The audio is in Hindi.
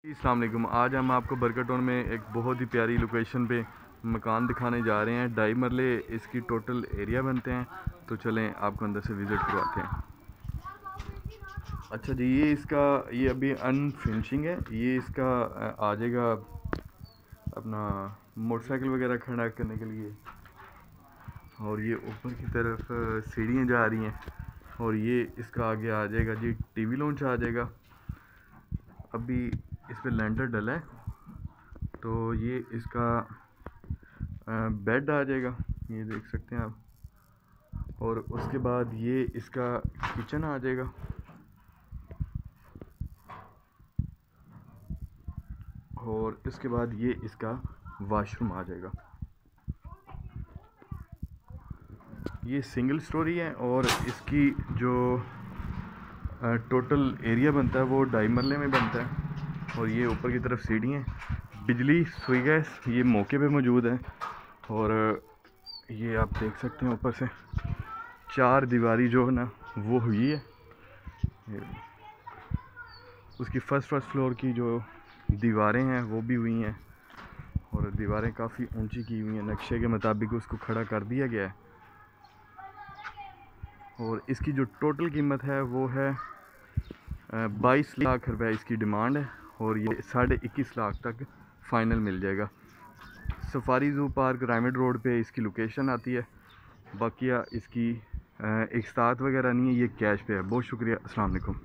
अस्सलाम वालेकुम। आज हम आपको बरकर टाउन में एक बहुत ही प्यारी लोकेशन पे मकान दिखाने जा रहे हैं। 2.5 मरले इसकी टोटल एरिया बनते हैं, तो चलें आपको अंदर से विज़िट करवाते हैं। अच्छा जी, ये अभी अनफिनिशिंग है। ये इसका आ जाएगा अपना मोटरसाइकिल वगैरह खड़ा करने के लिए। और ये ऊपर की तरफ सीढ़ियाँ जा रही हैं और ये इसका आगे आ जाएगा जी टीवी लॉन्च आ जाएगा। अभी इस पर लेंटर डला है, तो ये इसका बेड आ जाएगा, ये देख सकते हैं आप। और उसके बाद ये इसका किचन आ जाएगा। और इसके बाद ये इसका वॉशरूम आ जाएगा। ये सिंगल स्टोरी है और इसकी जो टोटल एरिया बनता है वो 2.5 मरले में बनता है। और ये ऊपर की तरफ सीढ़ियाँ, बिजली सुई गैस ये मौके पे मौजूद है। और ये आप देख सकते हैं ऊपर से 4 दीवारी जो है ना वो हुई है। उसकी फर्स्ट फ्लोर की जो दीवारें हैं वो भी हुई हैं और दीवारें काफ़ी ऊंची की हुई हैं। नक्शे के मुताबिक उसको खड़ा कर दिया गया है। और इसकी जो टोटल कीमत है वो है 22 लाख रुपए इसकी डिमांड है और ये 21.5 लाख तक फ़ाइनल मिल जाएगा। Safari zoo park Raymond road पे इसकी लोकेशन आती है। बाकी इसकी एक साथ वगैरह नहीं है, ये कैश पे है। बहुत शुक्रिया। अस्सलाम वालेकुम।